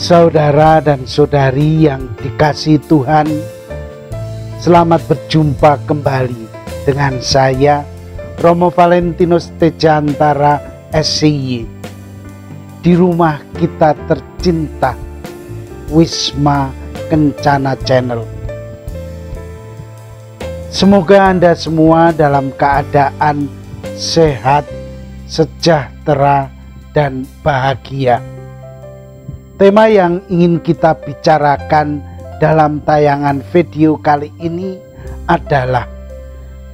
Saudara dan saudari yang dikasihi Tuhan, selamat berjumpa kembali dengan saya, Romo Valentinus Tejantara SCY, di rumah kita tercinta, Wisma Kencana Channel. Semoga Anda semua dalam keadaan sehat, sejahtera, dan bahagia. Tema yang ingin kita bicarakan dalam tayangan video kali ini adalah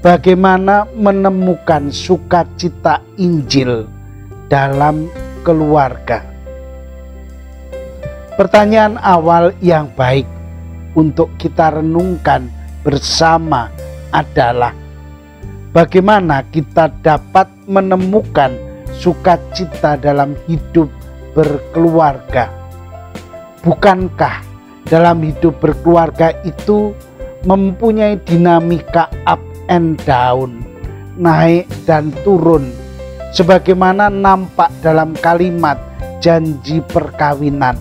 bagaimana menemukan sukacita Injil dalam keluarga. Pertanyaan awal yang baik untuk kita renungkan bersama adalah bagaimana kita dapat menemukan sukacita dalam hidup berkeluarga. Bukankah dalam hidup berkeluarga itu mempunyai dinamika up and down, naik dan turun, sebagaimana nampak dalam kalimat janji perkawinan,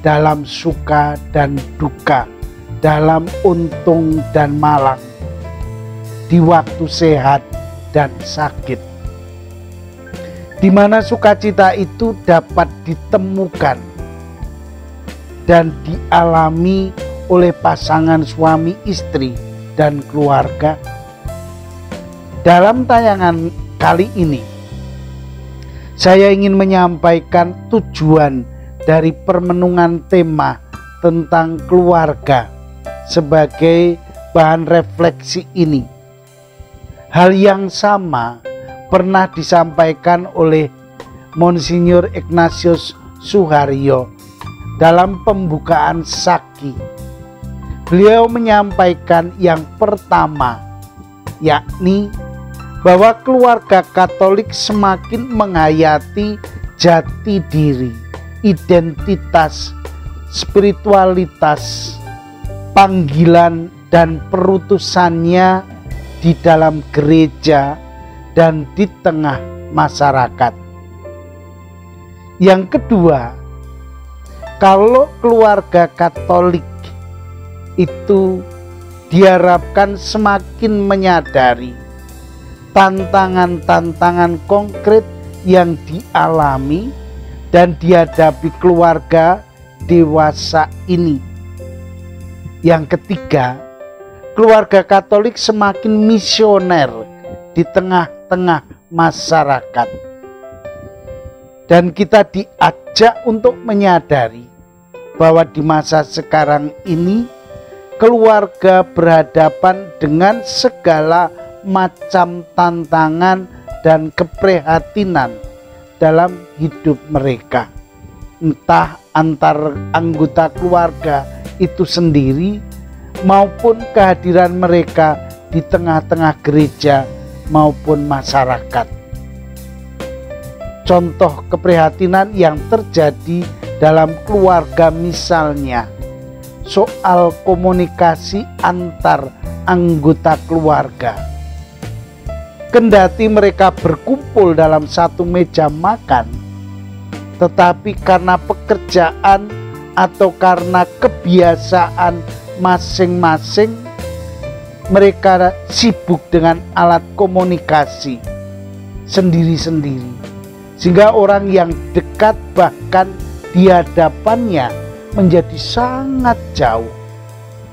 dalam suka dan duka, dalam untung dan malang, di waktu sehat dan sakit, di mana sukacita itu dapat ditemukan dan dialami oleh pasangan suami istri dan keluarga. Dalam tayangan kali ini, saya ingin menyampaikan tujuan dari permenungan tema tentang keluarga sebagai bahan refleksi ini. Hal yang sama pernah disampaikan oleh Monsinyur Ignatius Suharyo dalam pembukaan Saki. Beliau menyampaikan yang pertama, yakni bahwa keluarga Katolik semakin menghayati jati diri, identitas, spiritualitas, panggilan dan perutusannya di dalam gereja dan di tengah masyarakat. Yang kedua, kalau keluarga Katolik itu diharapkan semakin menyadari tantangan-tantangan konkret yang dialami dan dihadapi keluarga dewasa ini. Yang ketiga, keluarga Katolik semakin misioner di tengah-tengah masyarakat. Dan kita diajak untuk menyadari bahwa di masa sekarang ini keluarga berhadapan dengan segala macam tantangan dan keprihatinan dalam hidup mereka. Entah antar anggota keluarga itu sendiri maupun kehadiran mereka di tengah-tengah gereja maupun masyarakat. Contoh keprihatinan yang terjadi dalam keluarga misalnya soal komunikasi antar anggota keluarga. Kendati mereka berkumpul dalam satu meja makan, tetapi karena pekerjaan atau karena kebiasaan masing-masing, mereka sibuk dengan alat komunikasi sendiri-sendiri, sehingga orang yang dekat bahkan di hadapannya menjadi sangat jauh,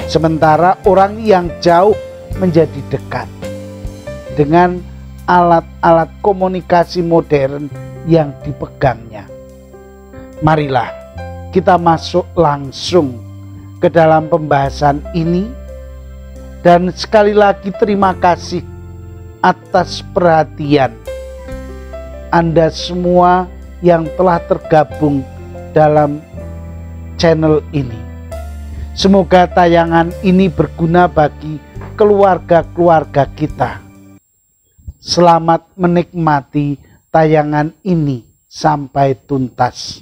sementara orang yang jauh menjadi dekat dengan alat-alat komunikasi modern yang dipegangnya. Marilah kita masuk langsung ke dalam pembahasan ini, dan sekali lagi terima kasih atas perhatian Anda semua yang telah tergabung dalam channel ini. Semoga tayangan ini berguna bagi keluarga-keluarga kita. Selamat menikmati tayangan ini sampai tuntas.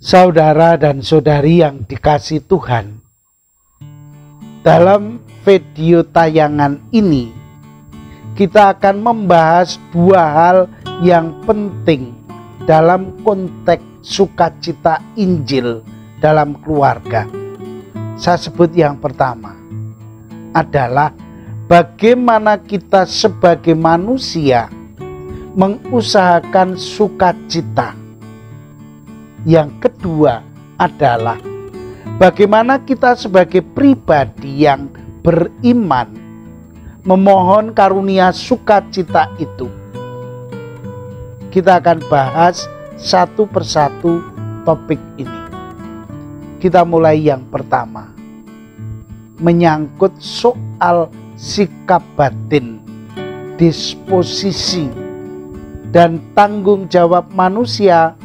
Saudara dan saudari yang dikasihi Tuhan, dalam video tayangan ini kita akan membahas dua hal yang penting dalam konteks sukacita Injil dalam keluarga. Saya sebut yang pertama adalah bagaimana kita sebagai manusia mengusahakan sukacita. Yang kedua adalah bagaimana kita sebagai pribadi yang beriman memohon karunia sukacita itu. Kita akan bahas satu persatu topik ini. Kita mulai yang pertama, menyangkut soal sikap batin, disposisi, dan tanggung jawab manusia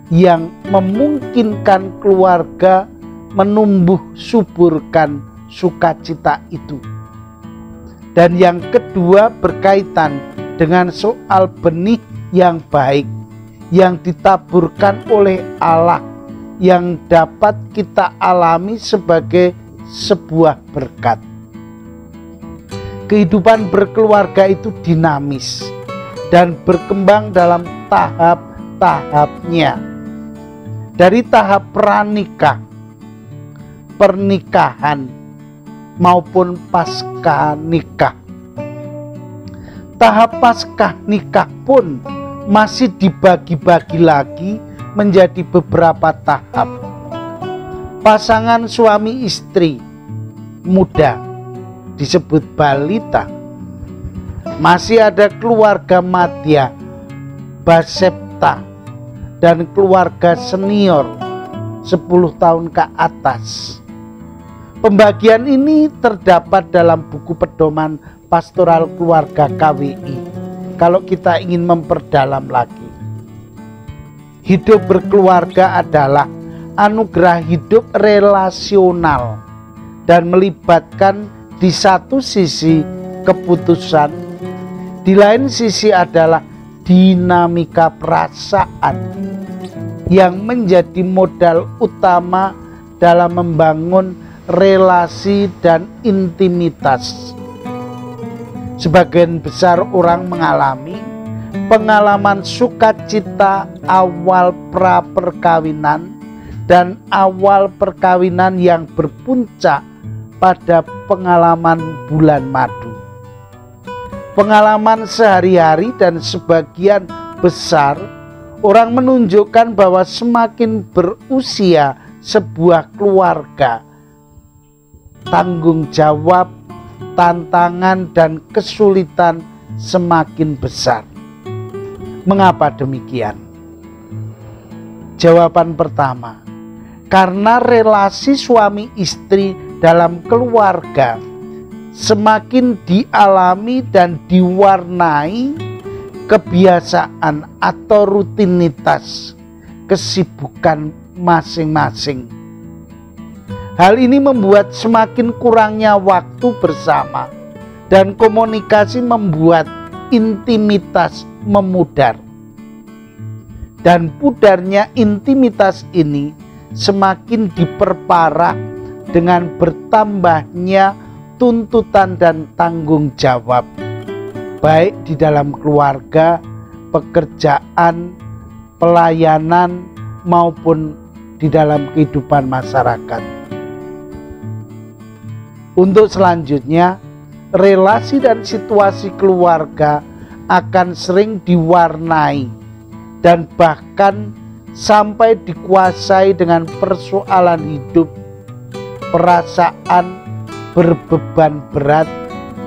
yang memungkinkan keluarga menumbuh suburkan sukacita itu. Dan yang kedua berkaitan dengan soal benih yang baik yang ditaburkan oleh Allah yang dapat kita alami sebagai sebuah berkat. Kehidupan berkeluarga itu dinamis dan berkembang dalam tahap-tahapnya. Dari tahap pranikah, pernikahan, maupun pasca nikah. Tahap pasca nikah pun masih dibagi-bagi lagi menjadi beberapa tahap. Pasangan suami istri muda disebut balita. Masih ada keluarga madya, basepta, dan keluarga senior 10 tahun ke atas. Pembagian ini terdapat dalam buku pedoman pastoral keluarga KWI. Kalau kita ingin memperdalam lagi, hidup berkeluarga adalah anugerah hidup relasional dan melibatkan di satu sisi keputusan, di lain sisi adalah dinamika perasaan yang menjadi modal utama dalam membangun relasi dan intimitas. Sebagian besar orang mengalami pengalaman sukacita awal pra-perkawinan dan awal perkawinan yang berpuncak pada pengalaman bulan madu. Pengalaman sehari-hari dan sebagian besar orang menunjukkan bahwa semakin berusia sebuah keluarga, tanggung jawab, tantangan, dan kesulitan semakin besar. Mengapa demikian? Jawaban pertama, karena relasi suami istri dalam keluarga semakin dialami dan diwarnai kebiasaan atau rutinitas kesibukan masing-masing. Hal ini membuat semakin kurangnya waktu bersama dan komunikasi membuat intimitas memudar. Dan pudarnya intimitas ini semakin diperparah dengan bertambahnya tuntutan dan tanggung jawab, baik di dalam keluarga, pekerjaan, pelayanan, maupun di dalam kehidupan masyarakat. Untuk selanjutnya, relasi dan situasi keluarga akan sering diwarnai dan bahkan sampai dikuasai dengan persoalan hidup, perasaan berbeban berat,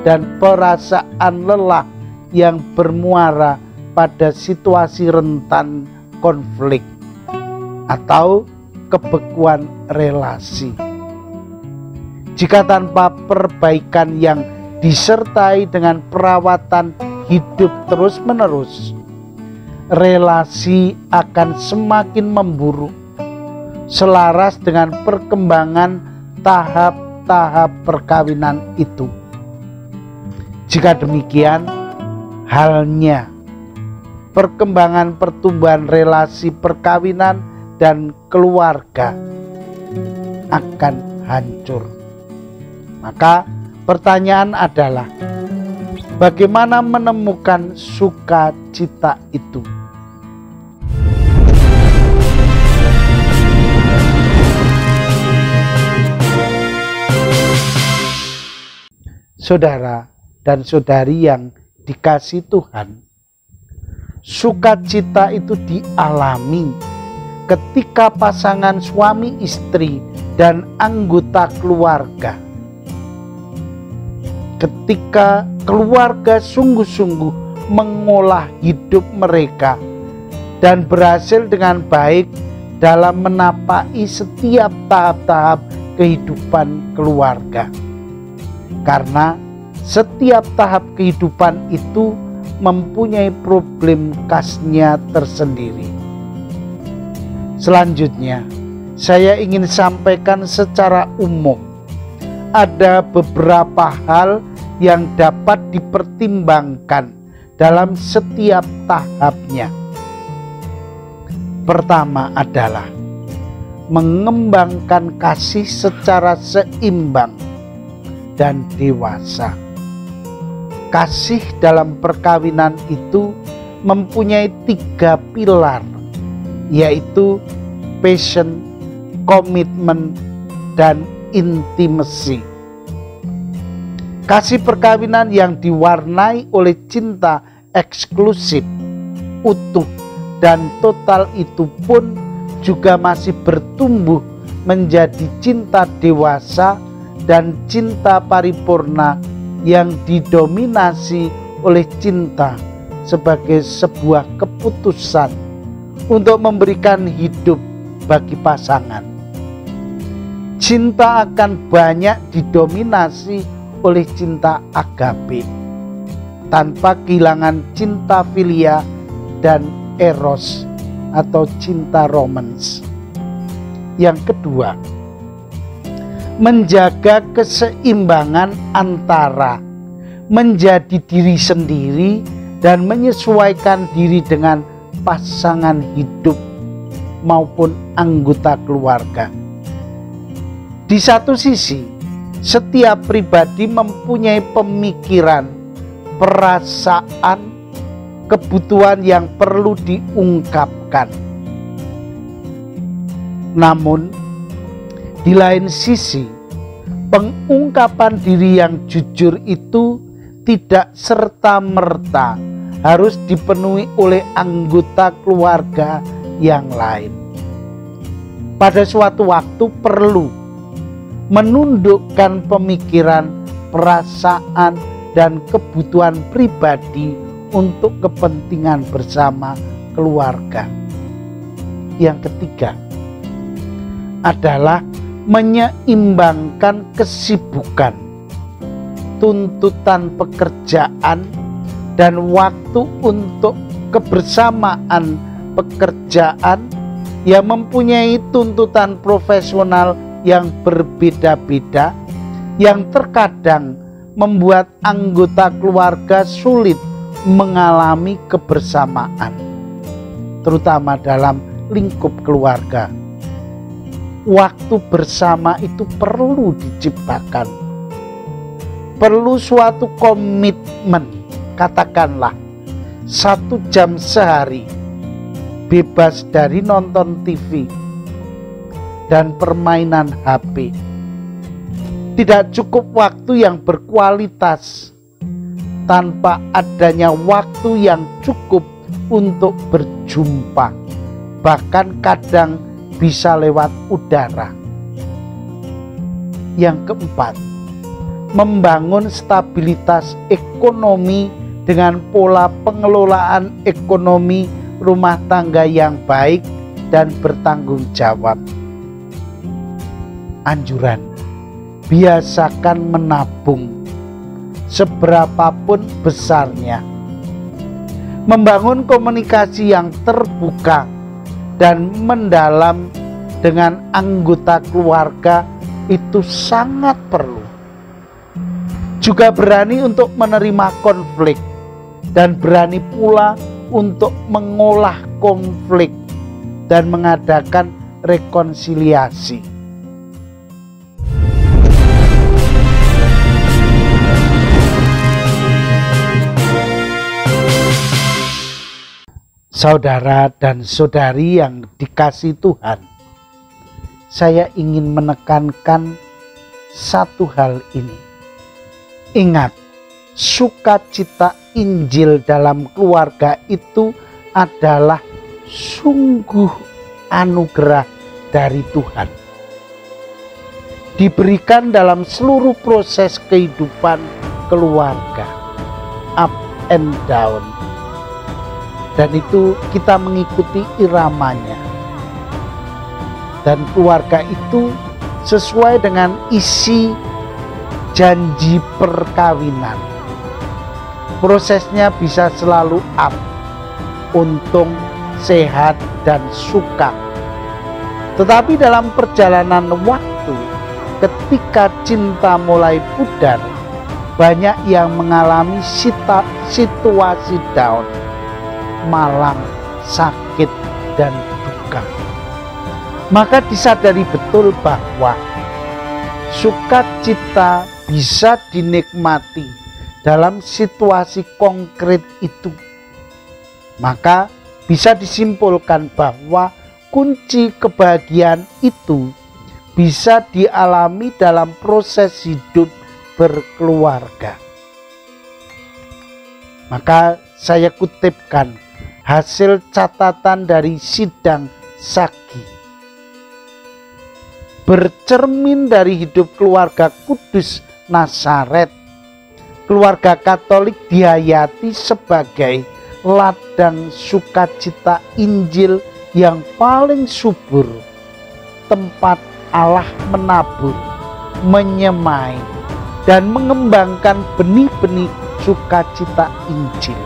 dan perasaan lelah yang bermuara pada situasi rentan konflik atau kebekuan relasi. Jika tanpa perbaikan yang disertai dengan perawatan hidup terus-menerus, relasi akan semakin memburuk selaras dengan perkembangan tahap-tahap perkawinan itu. Jika demikian halnya, perkembangan pertumbuhan relasi perkawinan dan keluarga akan hancur. Maka Pertanyaan adalah, bagaimana menemukan sukacita itu? Saudara dan saudari yang dikasihi Tuhan, sukacita itu dialami ketika pasangan suami istri dan anggota keluarga, ketika keluarga sungguh-sungguh mengolah hidup mereka dan berhasil dengan baik dalam menapai setiap tahap-tahap kehidupan keluarga. Karena setiap tahap kehidupan itu mempunyai problem khasnya tersendiri. Selanjutnya, saya ingin sampaikan secara umum. Ada beberapa hal yang dapat dipertimbangkan dalam setiap tahapnya. Pertama adalah mengembangkan kasih secara seimbang dan dewasa. Kasih dalam perkawinan itu mempunyai 3 pilar, yaitu passion, komitmen, dan intimacy. Kasih perkawinan yang diwarnai oleh cinta eksklusif, utuh, dan total itu pun juga masih bertumbuh menjadi cinta dewasa dan cinta paripurna yang didominasi oleh cinta sebagai sebuah keputusan untuk memberikan hidup bagi pasangan. Cinta akan banyak didominasi oleh cinta agape tanpa kehilangan cinta filia dan eros atau cinta romans. Yang kedua, menjaga keseimbangan antara menjadi diri sendiri dan menyesuaikan diri dengan pasangan hidup maupun anggota keluarga. Di satu sisi, setiap pribadi mempunyai pemikiran, perasaan, kebutuhan yang perlu diungkapkan. Namun, di lain sisi, pengungkapan diri yang jujur itu tidak serta-merta harus dipenuhi oleh anggota keluarga yang lain. Pada suatu waktu perlu menundukkan pemikiran, perasaan, dan kebutuhan pribadi untuk kepentingan bersama keluarga. Yang ketiga adalah menyeimbangkan kesibukan, tuntutan pekerjaan, dan waktu untuk kebersamaan pekerjaan yang mempunyai tuntutan profesional yang berbeda-beda, yang terkadang membuat anggota keluarga sulit mengalami kebersamaan, terutama dalam lingkup keluarga. Waktu bersama itu perlu diciptakan, perlu suatu komitmen, katakanlah 1 jam sehari bebas dari nonton TV dan permainan HP. Tidak cukup waktu yang berkualitas tanpa adanya waktu yang cukup untuk berjumpa, bahkan kadang bisa lewat udara. Yang keempat, membangun stabilitas ekonomi dengan pola pengelolaan ekonomi rumah tangga yang baik dan bertanggung jawab. Anjuran, biasakan menabung seberapapun besarnya. Membangun komunikasi yang terbuka dan mendalam dengan anggota keluarga itu sangat perlu. Juga berani untuk menerima konflik dan berani pula untuk mengolah konflik dan mengadakan rekonsiliasi. Saudara dan saudari yang dikasihi Tuhan, saya ingin menekankan satu hal ini. Ingat, sukacita Injil dalam keluarga itu adalah sungguh anugerah dari Tuhan. Diberikan dalam seluruh proses kehidupan keluarga, up and down. Dan itu kita mengikuti iramanya. Dan keluarga itu sesuai dengan isi janji perkawinan. Prosesnya bisa selalu up, untung, sehat, dan suka. Tetapi dalam perjalanan waktu, ketika cinta mulai pudar, banyak yang mengalami situasi down, malang, sakit, dan duka. Maka disadari betul bahwa sukacita bisa dinikmati dalam situasi konkret itu. Maka bisa disimpulkan bahwa kunci kebahagiaan itu bisa dialami dalam proses hidup berkeluarga. Maka saya kutipkan hasil catatan dari sidang Sagi. Bercermin dari hidup keluarga kudus Nazaret, keluarga Katolik dihayati sebagai ladang sukacita Injil yang paling subur, tempat Allah menabur, menyemai, dan mengembangkan benih-benih sukacita Injil.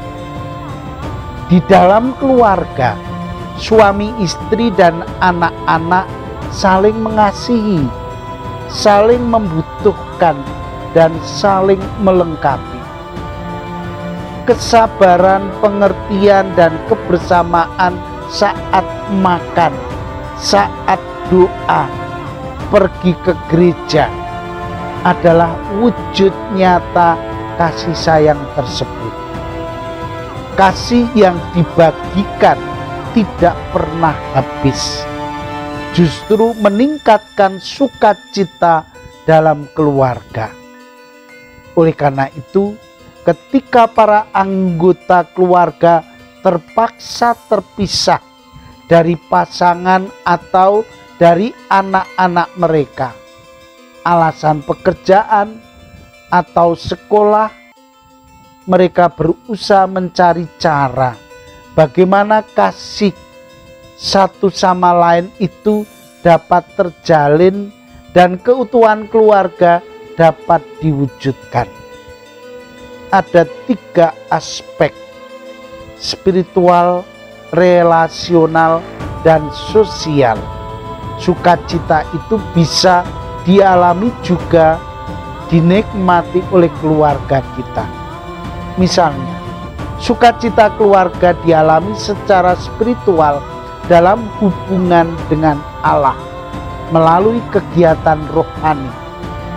Di dalam keluarga, suami istri dan anak-anak saling mengasihi, saling membutuhkan, dan saling melengkapi. Kesabaran, pengertian, dan kebersamaan saat makan, saat doa, pergi ke gereja adalah wujud nyata kasih sayang tersebut. Kasih yang dibagikan tidak pernah habis, justru meningkatkan sukacita dalam keluarga. Oleh karena itu, ketika para anggota keluarga terpaksa terpisah dari pasangan atau dari anak-anak mereka, alasan pekerjaan atau sekolah, mereka berusaha mencari cara bagaimana kasih satu sama lain itu dapat terjalin dan keutuhan keluarga dapat diwujudkan. Ada 3 aspek: spiritual, relasional, dan sosial. Sukacita itu bisa dialami juga dinikmati oleh keluarga kita. Misalnya, sukacita keluarga dialami secara spiritual dalam hubungan dengan Allah melalui kegiatan rohani,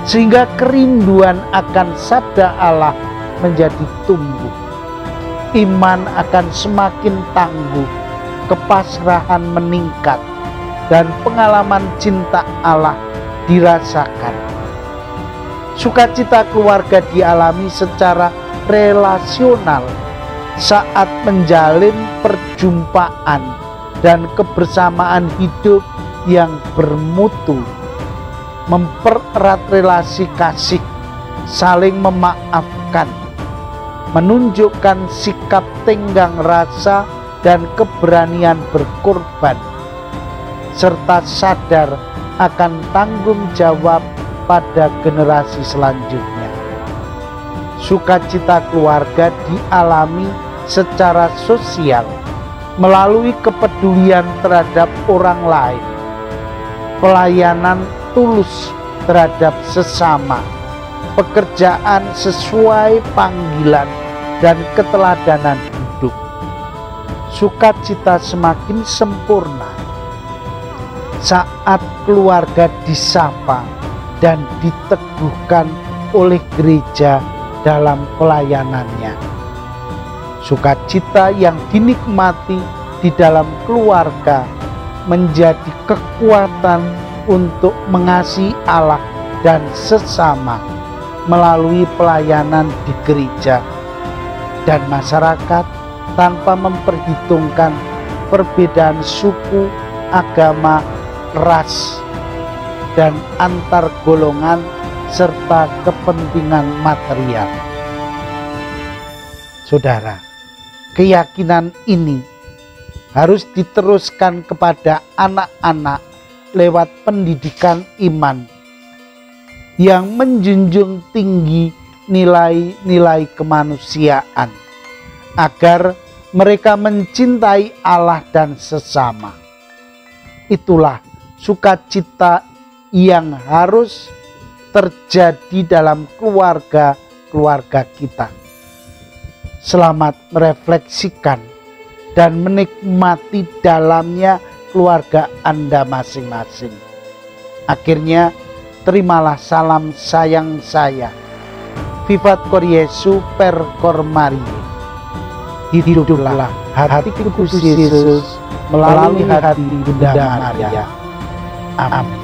sehingga kerinduan akan sabda Allah menjadi tumbuh. Iman akan semakin tangguh, kepasrahan meningkat, dan pengalaman cinta Allah dirasakan. Sukacita keluarga dialami secara relasional saat menjalin perjumpaan dan kebersamaan hidup yang bermutu, mempererat relasi kasih, saling memaafkan, menunjukkan sikap tenggang rasa dan keberanian berkorban, serta sadar akan tanggung jawab pada generasi selanjutnya. Sukacita keluarga dialami secara sosial melalui kepedulian terhadap orang lain, pelayanan tulus terhadap sesama, pekerjaan sesuai panggilan, dan keteladanan hidup. Sukacita semakin sempurna saat keluarga disapa dan diteguhkan oleh gereja dalam pelayanannya. Sukacita yang dinikmati di dalam keluarga menjadi kekuatan untuk mengasihi Allah dan sesama melalui pelayanan di gereja dan masyarakat tanpa memperhitungkan perbedaan suku, agama, ras, dan antar golongan serta kepentingan material. Saudara, keyakinan ini harus diteruskan kepada anak-anak lewat pendidikan iman yang menjunjung tinggi nilai-nilai kemanusiaan agar mereka mencintai Allah dan sesama. Itulah sukacita yang harus terjadi dalam keluarga-keluarga kita. Selamat merefleksikan dan menikmati dalamnya keluarga Anda masing-masing. Akhirnya, terimalah salam sayang saya. Vivat cor Jesu per cor Mariae. Hiduplah hati kudus Yesus melalui hati Bunda Maria. Amin.